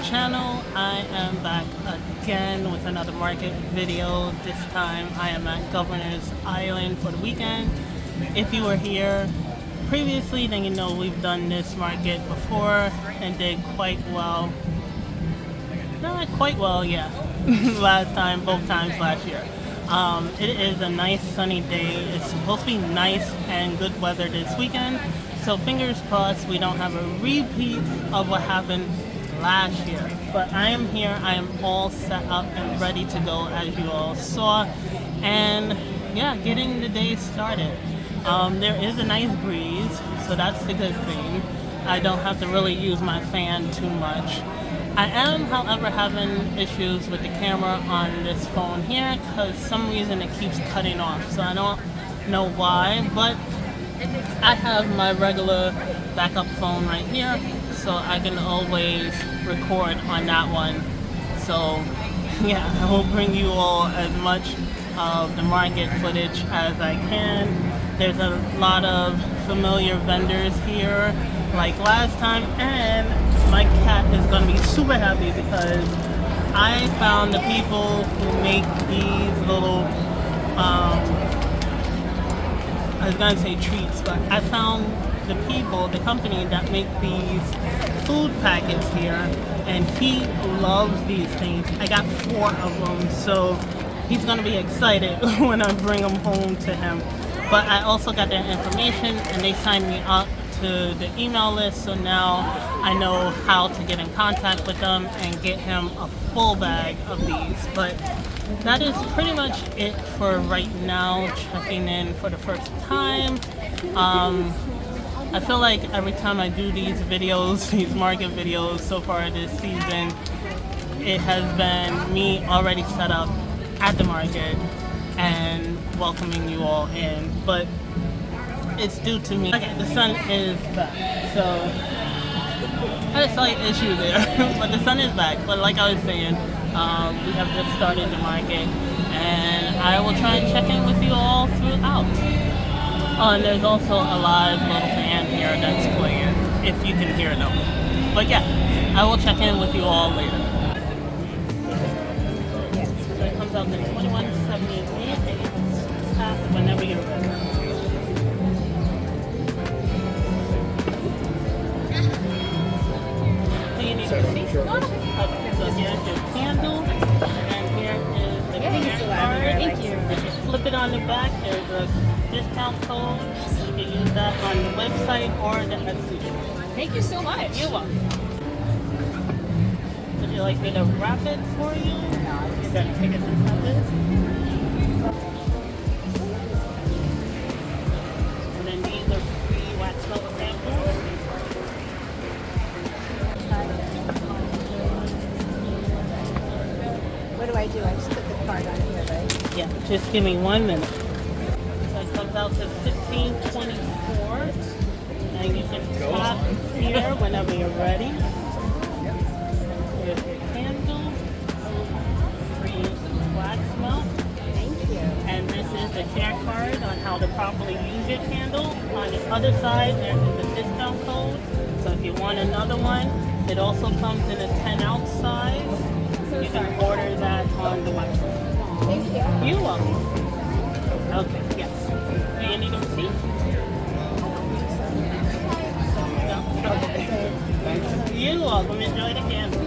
channel. I am back again with another market video. This time I am at Governor's Island for the weekend. If you were here previously, then you know we've done this market before and did quite well. Not quite well, yeah. Last time, both times last year. It is a nice sunny day. It's supposed to be nice and good weather this weekend. So fingers crossed we don't have a repeat of what happened last year. But I am here. I am all set up and ready to go, as you all saw. And yeah, getting the day started. There is a nice breeze, so that's the good thing. I don't have to really use my fan too much. I am, however, having issues with the camera on this phone here because some reason it keeps cutting off. So I don't know why, but I have my regular backup phone right here, so I can always record on that one. So yeah, I will bring you all as much of the market footage as I can. There's a lot of familiar vendors here like last time, and my cat is going to be super happy because I found the people who make these little I was going to say treats, but I found the people, the company that make these food packets here, and he loves these things. I got 4 of them, so he's going to be excited when I bring them home to him. But I also got their information, and they signed me up to the email list, so now I know how to get in contact with them and get him a full bag of these. But that is pretty much it for right now, checking in for the first time. I feel like every time I do these videos, these market videos so far this season, it has been me already set up at the market and welcoming you all in. But it's due to me. Okay, the sun is back, so I had a slight issue there, but the sun is back. But like I was saying, we have just started the market, and I will try and check in with you all throughout. Oh, and there's also a live little band here that's playing, if you can hear them. But yeah, I will check in with you all later. So it comes out to $21.78 whenever you're ready. Okay, so here's your candle, and here is the gift card. Thank you. If you flip it on the back, there's a discount code. You can use that on the website or the Etsy. Thank you so much. You're welcome. Would you like me to wrap it for you? You're going to take it to this. And then these are free wax melt samples. What do I do? I just put the card on here, right? Yeah, just give me 1 minute. So it comes out to $15.24, and you can tap here whenever you're ready. Here's your candle, free wax melt. Thank you. And this is the care card on how to properly use your candle. On the other side, there is a discount code. So if you want another one, it also comes in a 10-ounce size. You can order that on the website. Thank you. You're welcome. Okay, yes. Do you need a receipt? No? Okay. You're welcome. Enjoy the candle.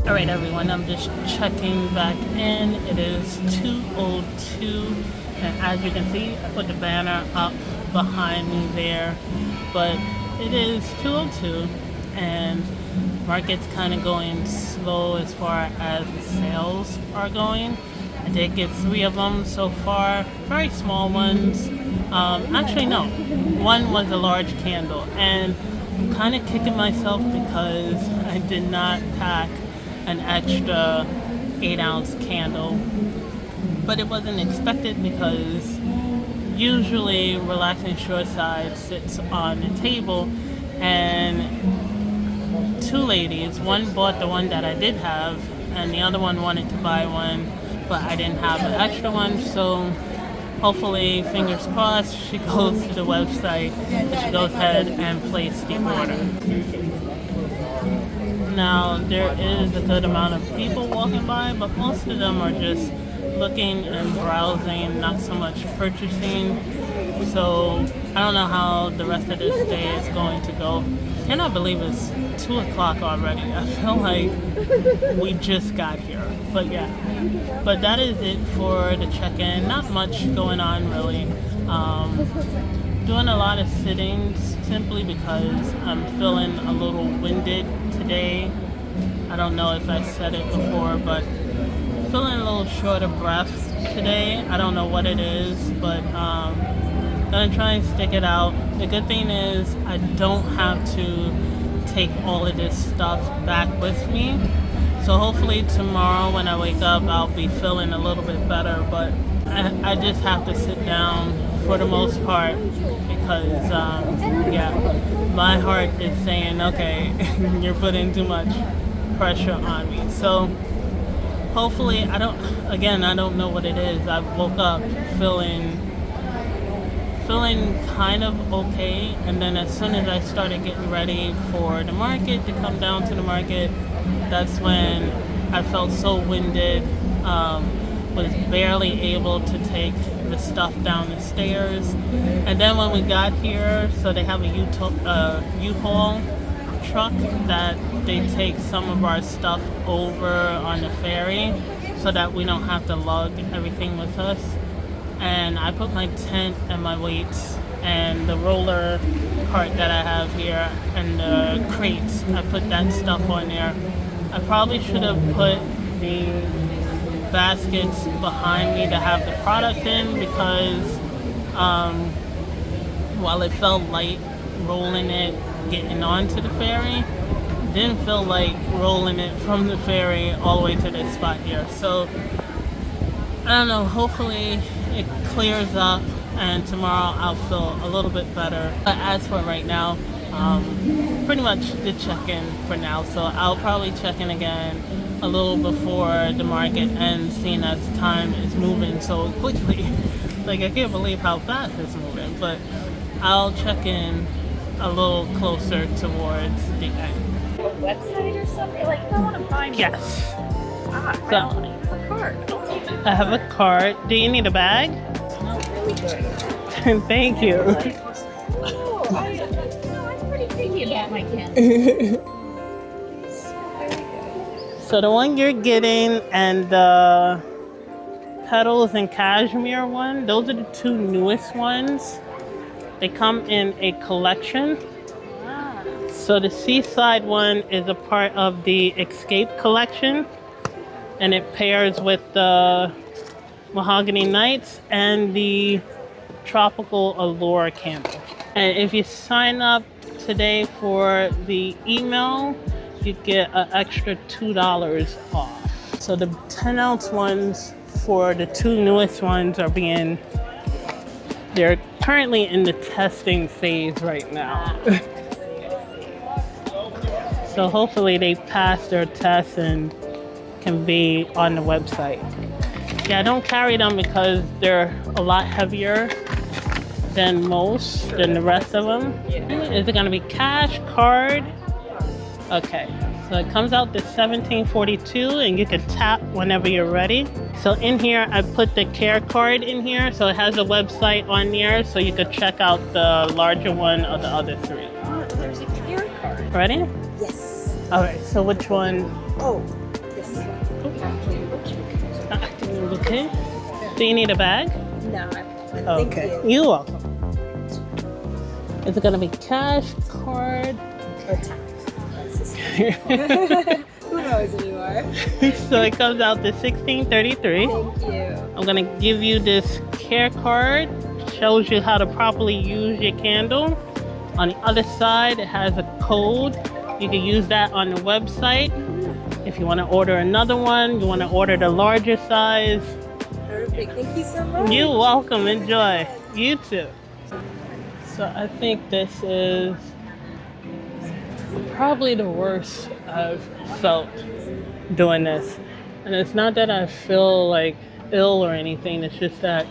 Alright everyone, I'm just checking back in. It is 2:02, and as you can see, I put the banner up behind me there, but it is 2:02 and market's kind of going slow as far as the sales are going. I did get 3 of them so far, very small ones. Actually no, one was a large candle, and I'm kind of kicking myself because I did not pack an extra 8-ounce candle, but it wasn't expected because usually Relaxing Shoreside sits on the table, and 2 ladies, one bought the one that I did have and the other one wanted to buy one, but I didn't have an extra one, so hopefully, fingers crossed, she goes to the website and she goes ahead and places the order. Now, there is a good amount of people walking by, but most of them are just looking and browsing, not so much purchasing. So I don't know how the rest of this day is going to go. And I believe it's 2 o'clock already. I feel like we just got here. But yeah. But that is it for the check-in. Not much going on really. Doing a lot of sittings simply because I'm feeling a little winded today. I don't know if I said it before, but feeling a little short of breath today. I don't know what it is, but gonna try and stick it out. The good thing is I don't have to take all of this stuff back with me. So hopefully tomorrow when I wake up, I'll be feeling a little bit better, but I just have to sit down for the most part because, yeah, my heart is saying, okay, you're putting too much pressure on me. So hopefully, I don't know what it is. I woke up feeling kind of okay, and then as soon as I started getting ready for the market to come down to the market, that's when I felt so winded, was barely able to take the stuff down the stairs. And then when we got here, so they have a U-Haul truck that they take some of our stuff over on the ferry so that we don't have to lug everything with us. And I put my tent and my weights and the roller cart that I have here and the crates, I put that stuff on there. I probably should have put the baskets behind me to have the product in because while it felt light rolling it getting onto the ferry, didn't feel like rolling it from the ferry all the way to this spot here. So I don't know, hopefully it clears up and tomorrow I'll feel a little bit better. But as for right now, pretty much the check-in for now. So I'll probably check in again a little before the market ends, seeing as time is moving so quickly. Like, I can't believe how fast it's moving, but I'll check in a little closer towards the end. A website or something? Like, if I want to buy more. Yes. So, I have a card. I'll take it. I have a card. Do you need a bag? Smells really good. Thank you. Oh, I'm pretty picky about my candles. So the one you're getting and the petals and cashmere one, those are the two newest ones. They come in a collection. So the seaside one is a part of the Escape collection, and it pairs with the Mahogany Nights and the Tropical Allure candle. And if you sign up today for the email, you get an extra $2 off. So the 10-ounce ones for the two newest ones they're currently in the testing phase right now. So hopefully they pass their test and can be on the website. Yeah, I don't carry them because they're a lot heavier than the rest of them. Is it gonna be cash, card? Okay, so it comes out to $17.42 and you can tap whenever you're ready. So in here, I put the care card in here. So it has a website on there so you could check out the larger one of the other three. Oh, there's a care card. Ready? Yes. All right, so which one? Oh, this one. Okay. Do you need a bag? No. Okay. Thank you. You're welcome. Is it gonna be cash, card? Or tap. Who knows anymore? So it comes out to $16.33. Thank you. I'm gonna give you this care card. Shows you how to properly use your candle. On the other side, it has a code. You can use that on the website. If you want to order another one, you want to order the larger size. Perfect. Thank you so much. You're welcome. Enjoy. You too. So I think this is probably the worst I've felt doing this. And it's not that I feel like ill or anything. It's just that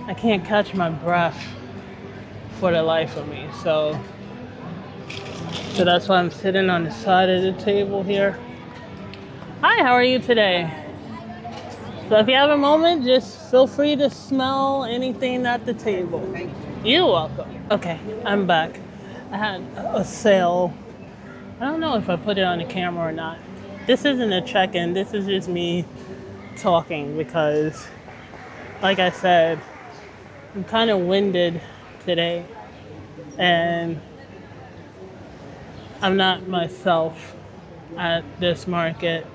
I can't catch my breath for the life of me. So that's why I'm sitting on the side of the table here. Hi, how are you today? So if you have a moment, just feel free to smell anything at the table. You're welcome. Okay, I'm back. I had a sale. I don't know if I put it on the camera or not. This isn't a check-in. This is just me talking because, like I said, I'm kind of winded today and I'm not myself at this market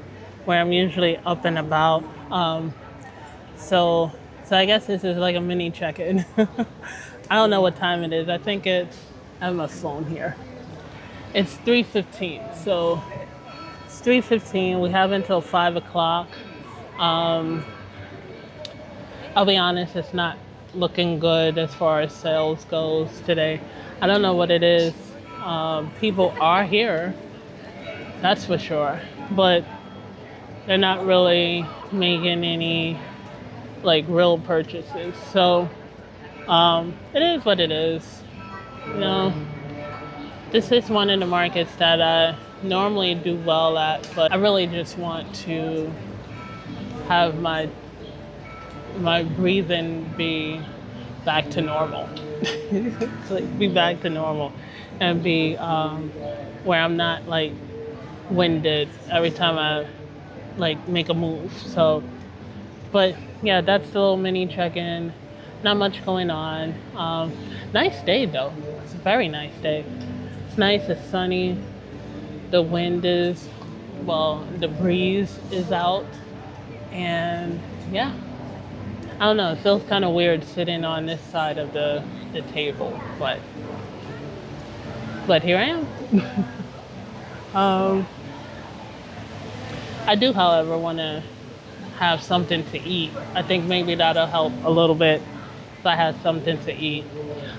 where I'm usually up and about. So I guess this is like a mini check-in. I don't know what time it is. I think I have my phone here. It's 3:15. So it's 3:15. We have until 5 o'clock. I'll be honest, it's not looking good as far as sales goes today. I don't know what it is. People are here, that's for sure, but they're not really making any like real purchases. So it is what it is. You know, this is one of the markets that I normally do well at, but I really just want to have my breathing be back to normal. Like be back to normal and be where I'm not like winded every time I like make a move. So, but yeah, that's the little mini check-in. Not much going on. Nice day though. It's a very nice day. It's nice, it's sunny. The wind is, well, the breeze is out. And yeah, I don't know, it feels kind of weird sitting on this side of the table, but here I am. I do, however, want to have something to eat. I think maybe that'll help a little bit if I have something to eat.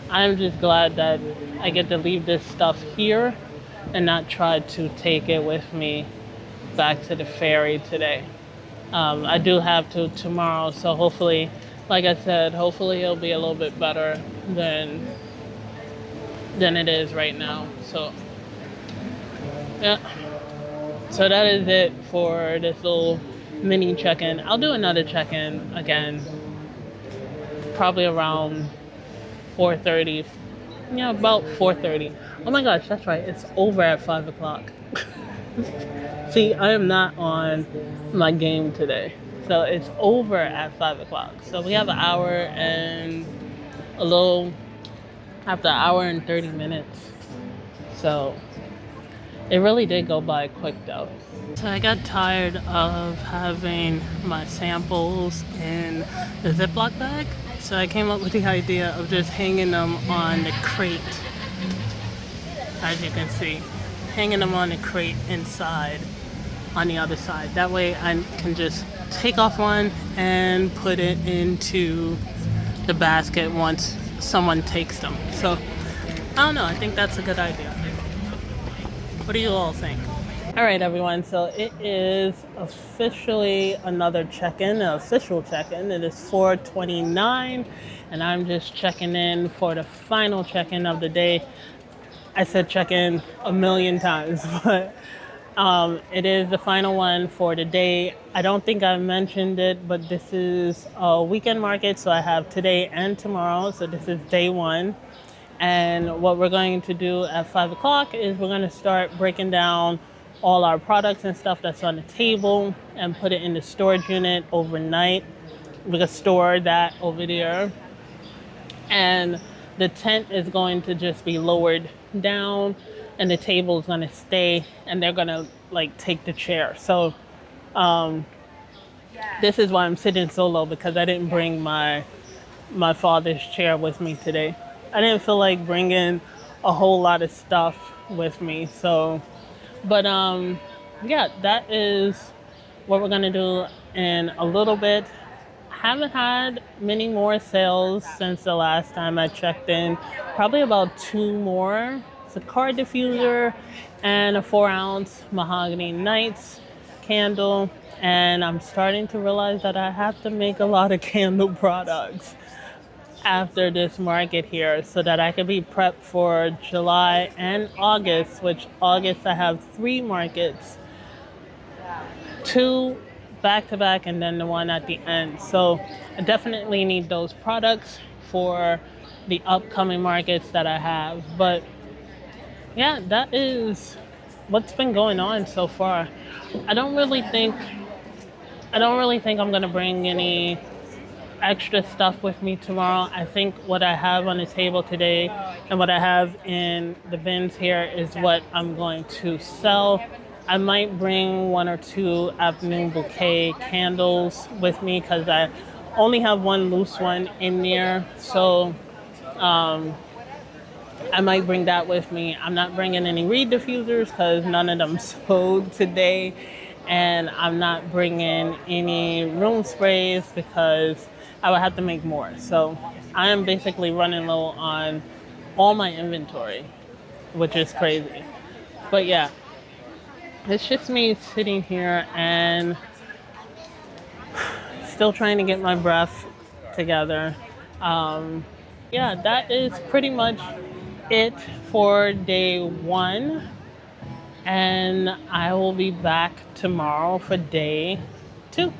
I'm just glad that I get to leave this stuff here and not try to take it with me back to the ferry today. I do have to tomorrow, so hopefully, like I said, hopefully it'll be a little bit better than it is right now. So, yeah. So that is it for this little mini check-in. I'll do another check-in again, probably around 4:30. Yeah, about 4:30. Oh my gosh, that's right. It's over at 5 o'clock. See, I am not on my game today. So it's over at 5 o'clock. So we have an hour and a little, after an hour and 30 minutes. So it really did go by quick though. So I got tired of having my samples in the Ziploc bag. So I came up with the idea of just hanging them on the crate. As you can see, hanging them on the crate inside on the other side. That way I can just take off one and put it into the basket once someone takes them. So I don't know, I think that's a good idea. What do you all think? All right, everyone. So it is officially another check-in, an official check-in. It is 4:29, and I'm just checking in for the final check-in of the day. I said check-in a million times, but it is the final one for the day. I don't think I mentioned it, but this is a weekend market, so I have today and tomorrow. So this is day one. And what we're going to do at 5 o'clock is we're going to start breaking down all our products and stuff that's on the table and put it in the storage unit overnight. We're going to store that over there. And the tent is going to just be lowered down and the table is going to stay and they're going to like take the chair. So this is why I'm sitting so low, because I didn't bring my father's chair with me today. I didn't feel like bringing a whole lot of stuff with me. So, but yeah, that is what we're gonna do in a little bit. Haven't had many more sales since the last time I checked in. Probably about 2 more. It's a car diffuser and a 4-ounce mahogany nights candle. And I'm starting to realize that I have to make a lot of candle products. after this market here so that I could be prepped for July and August, which August I have 3 markets, 2 back to back, and then the one at the end. So I definitely need those products for the upcoming markets that I have. But yeah, that is what's been going on so far. I don't really think I'm gonna bring any extra stuff with me tomorrow. I think what I have on the table today and what I have in the bins here is what I'm going to sell. I might bring 1 or 2 afternoon bouquet candles with me because I only have one loose one in there. So I might bring that with me. I'm not bringing any reed diffusers because none of them sold today. And I'm not bringing any room sprays because I would have to make more. So I am basically running low on all my inventory, which is crazy. But yeah, it's just me sitting here and still trying to get my breath together. Yeah, that is pretty much it for day 1. And I will be back tomorrow for day 2.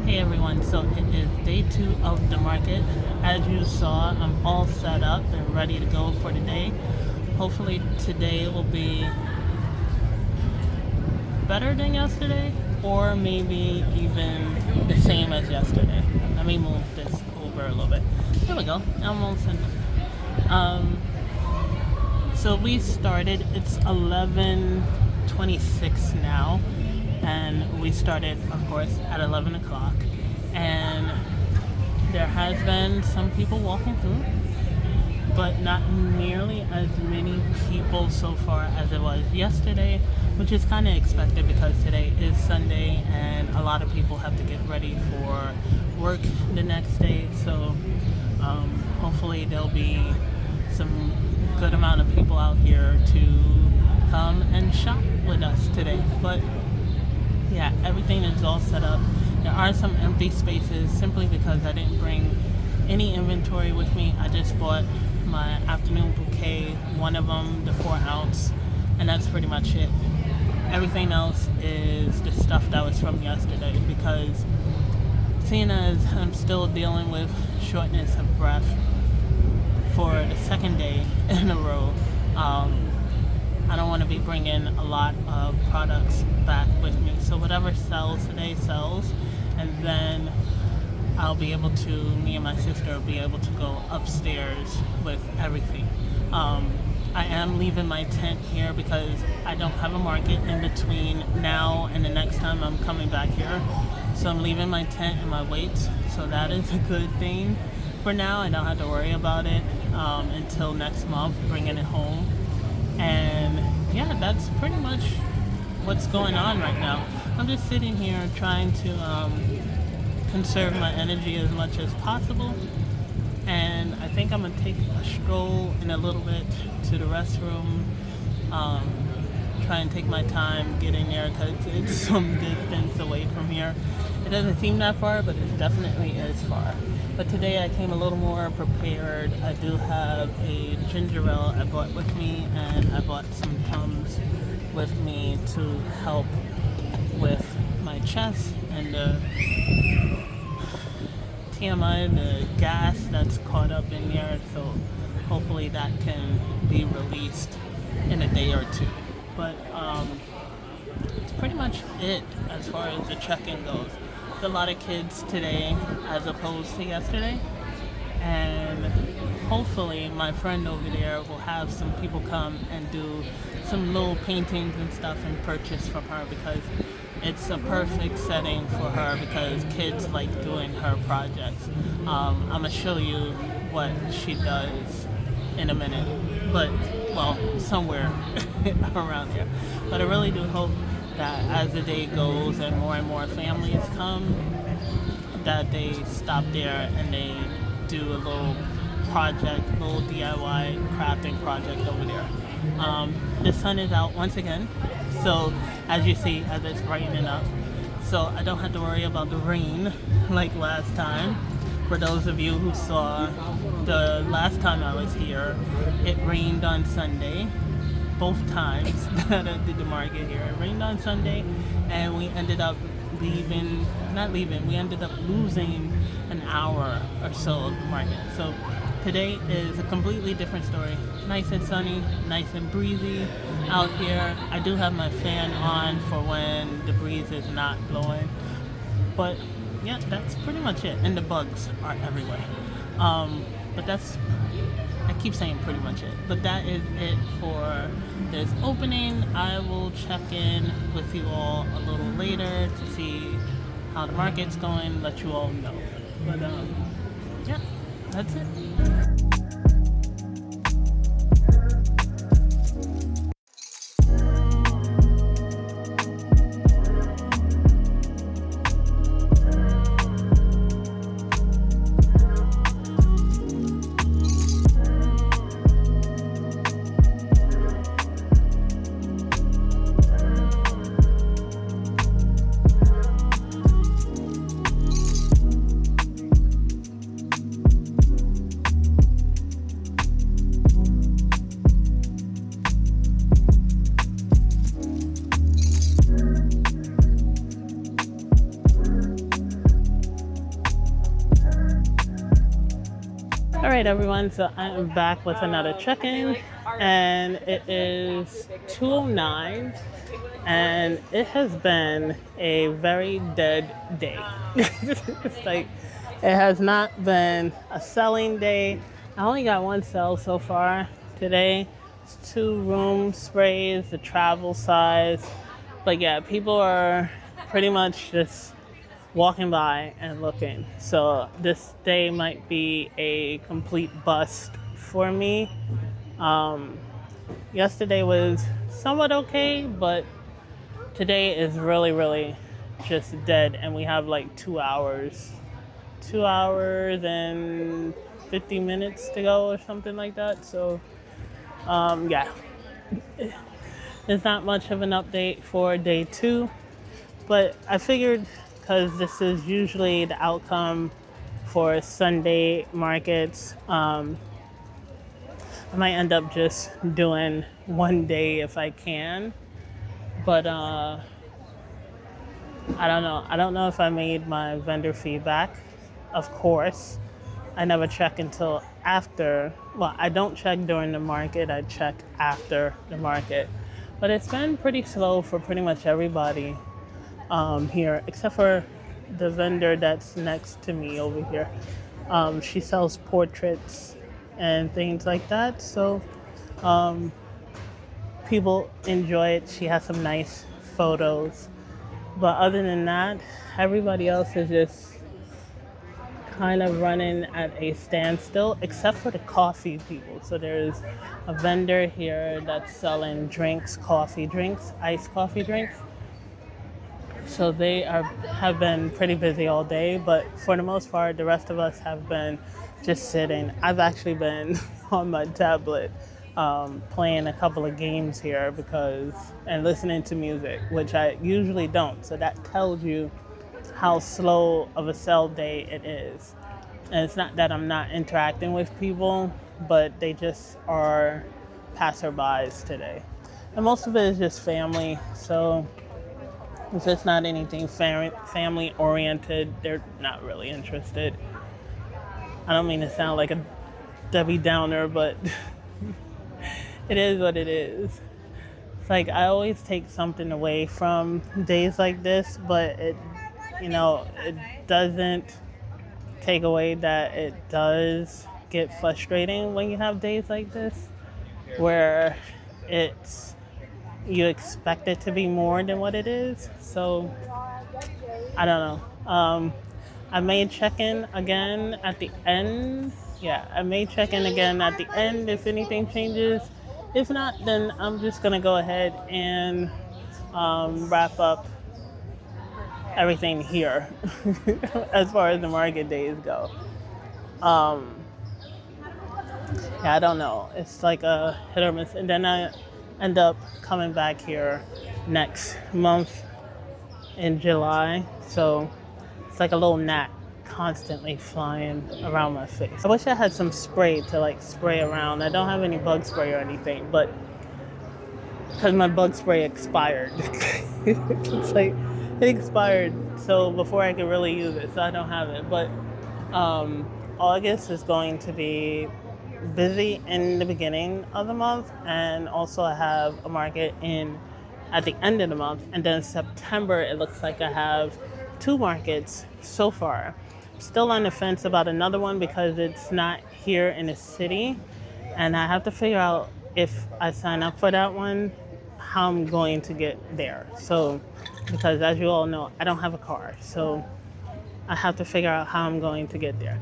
Hey everyone, so it is day 2 of the market. As you saw, I'm all set up and ready to go for the day. Hopefully today will be better than yesterday, or maybe even the same as yesterday. Let me move this over a little bit. There we go, I'm almost in. So we started, it's 11:26 now. And we started, of course, at 11 o'clock. And there has been some people walking through, but not nearly as many people so far as it was yesterday, which is kind of expected because today is Sunday and a lot of people have to get ready for work the next day. So hopefully there'll be some good amount of people out here to come and shop with us today. But yeah, everything is all set up. There are some empty spaces simply because I didn't bring any inventory with me. I just bought my afternoon bouquet, one of them, the 4-ounce, and that's pretty much it. Everything else is the stuff that was from yesterday because seeing as I'm still dealing with shortness of breath for the second day in a row, I don't want to be bringing a lot of products back with me. So whatever sells today sells, and then I'll be able to, me and my sister will be able to go upstairs with everything. I am leaving my tent here because I don't have a market in between now and the next time I'm coming back here. So I'm leaving my tent and my weights. So that is a good thing. For now, I don't have to worry about it until next month, bringing it home. And yeah, that's pretty much what's going on right now. I'm just sitting here trying to conserve my energy as much as possible. And I think I'm gonna take a stroll in a little bit to the restroom. Try and take my time getting there because it's some distance away from here. It doesn't seem that far, but it definitely is far. But today I came a little more prepared. I do have a ginger ale I brought with me, and I bought some Tums with me to help with my chest and the TMI, the gas that's caught up in there. So hopefully that can be released in a day or 2. But it's pretty much it as far as the check-in goes. There's a lot of kids today as opposed to yesterday, and hopefully my friend over there will have some people come and do some little paintings and stuff and purchase from her because it's a perfect setting for her because kids like doing her projects. I'm gonna show you what she does in a minute. but well, somewhere around here. But I really do hope that as the day goes and more families come, that they stop there and they do a little project, little DIY crafting project over there. The sun is out once again, so as you see, as it's brightening up, so I don't have to worry about the rain like last time. For those of you who saw the last time I was here, it rained on Sunday. Both times that I did the market here, it rained on Sunday, and we ended up we ended up losing an hour or so of the market. So today is a completely different story. Nice and sunny, nice and breezy out here. I do have my fan on for when the breeze is not blowing. But yeah, that's pretty much it. And the bugs are everywhere. But I keep saying pretty much it. But that is it for this opening. I will check in with you all a little later to see how the market's going, let you all know. But yeah, that's it. All right, everyone, so I am back with another check-in, and it is 2:09, and it has been a very dead day. It's like, it has not been a selling day. I only got one sell so far today. It's 2 room sprays, the travel size. But yeah, people are pretty much just walking by and looking. So this day might be a complete bust for me. Yesterday was somewhat okay, but today is really just dead, and we have like 2 hours and 50 minutes to go or something like that. So yeah, there's not much of an update for day 2, but I figured, because this is usually the outcome for Sunday markets, I might end up just doing one day if I can. But I don't know. I don't know if I made my vendor feedback. Of course, I never check until after. Well, I don't check during the market. I check after the market. But it's been pretty slow for pretty much everybody here, except for the vendor that's next to me over here. She sells portraits and things like that, so people enjoy it. She has some nice photos, but other than that, everybody else is just kind of running at a standstill, except for the coffee people. So there's a vendor here that's selling drinks, coffee drinks, iced coffee drinks. So they have been pretty busy all day, but for the most part, the rest of us have been just sitting. I've actually been on my tablet playing a couple of games here and listening to music, which I usually don't. So that tells you how slow of a sell day it is. And it's not that I'm not interacting with people, but they just are passerbys today. And most of it is just family, so if it's not anything family oriented, they're not really interested. I don't mean to sound like a Debbie Downer, but it is what it is. It's like I always take something away from days like this, but it doesn't take away that it does get frustrating when you have days like this, where you expect it to be more than what it is. So I don't know. I may check in again at the end. Yeah, I may check in again at the end if anything changes. If not, then I'm just gonna go ahead and wrap up everything here as far as the market days go. Um, yeah, I don't know. It's like a hit or miss. And then I end up coming back here next month in July. So it's like a little gnat constantly flying around my face. I wish I had some spray to like spray around. I don't have any bug spray or anything, but because my bug spray expired. It's like it expired so before I could really use it, so I don't have it. But August is going to be busy in the beginning of the month, and also I have a market in at the end of the month, and then September it looks like I have 2 markets so far. Still on the fence about another one because it's not here in the city, and I have to figure out if I sign up for that one how I'm going to get there. So because as you all know, I don't have a car, so I have to figure out how I'm going to get there.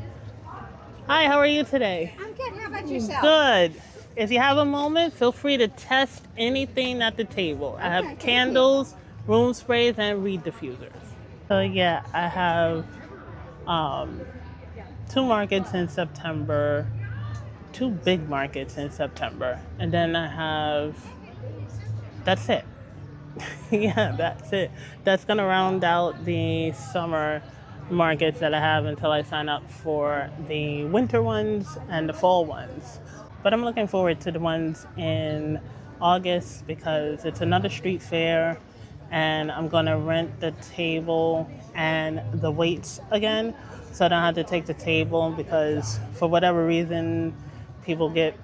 Hi, how are you today? I'm good. How about yourself? Good. If you have a moment, feel free to test anything at the table. I have thank you. candles, room sprays, and reed diffusers. So yeah, I have 2 markets in September, 2 big markets in September, and then I have, that's it. Yeah, that's it. That's gonna round out the summer markets that I have until I sign up for the winter ones and the fall ones. But I'm looking forward to the ones in August because it's another street fair and I'm gonna rent the table and the weights again. So I don't have to take the table because for whatever reason people get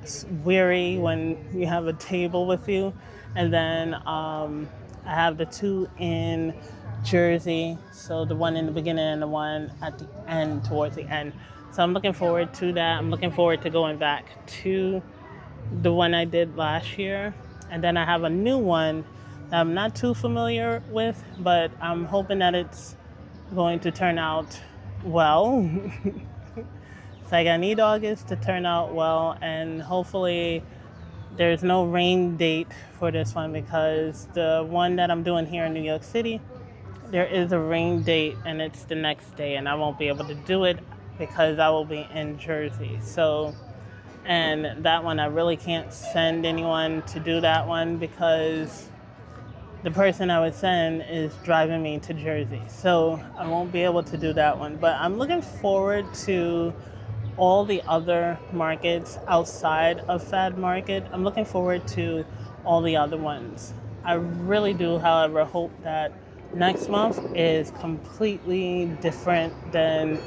weary when you have a table with you. And then I have the 2 in Jersey, so the one in the beginning and the one at the end, towards the end. So I'm looking forward to that. I'm looking forward to going back to the one I did last year. And then I have a new one that I'm not too familiar with, but I'm hoping that it's going to turn out well. It's like I need August to turn out well, and hopefully there's no rain date for this one because the one that I'm doing here in New York City, there is a rain date and it's the next day and I won't be able to do it because I will be in Jersey. So, and that one I really can't send anyone to do that one because the person I would send is driving me to Jersey. So I won't be able to do that one. But I'm looking forward to all the other markets outside of Fad Market. I'm looking forward to all the other ones. I really do, however, hope that next month is completely different than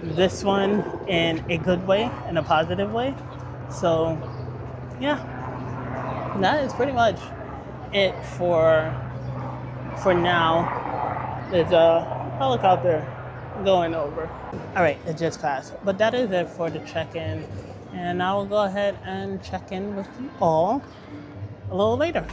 this one in a good way, in a positive way. So, yeah, that is pretty much it for now. There's a helicopter going over. All right, it just passed. But that is it for the check-in. And I will go ahead and check in with you all a little later.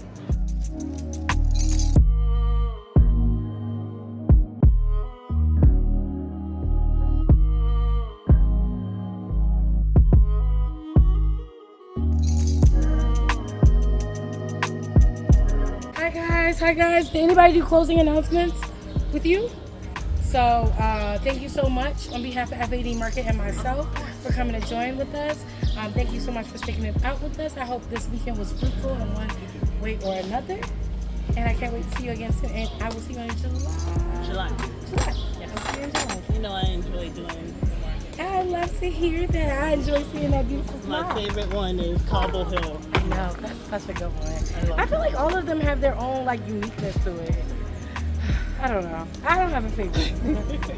Hi guys. Did anybody do closing announcements with you? So thank you so much on behalf of FAD Market and myself for coming to join with us. Thank you so much for sticking it out with us. I hope this weekend was fruitful in one way or another. And I can't wait to see you again soon. And I will see you in July. Yeah. I'll see you in July. You know I enjoy doing the market. I love to hear that. I enjoy seeing that beautiful smile. My favorite one is Cobble Hill. No, that's such a good one. I feel like all of them have their own like uniqueness to it. I don't know. I don't have a favorite.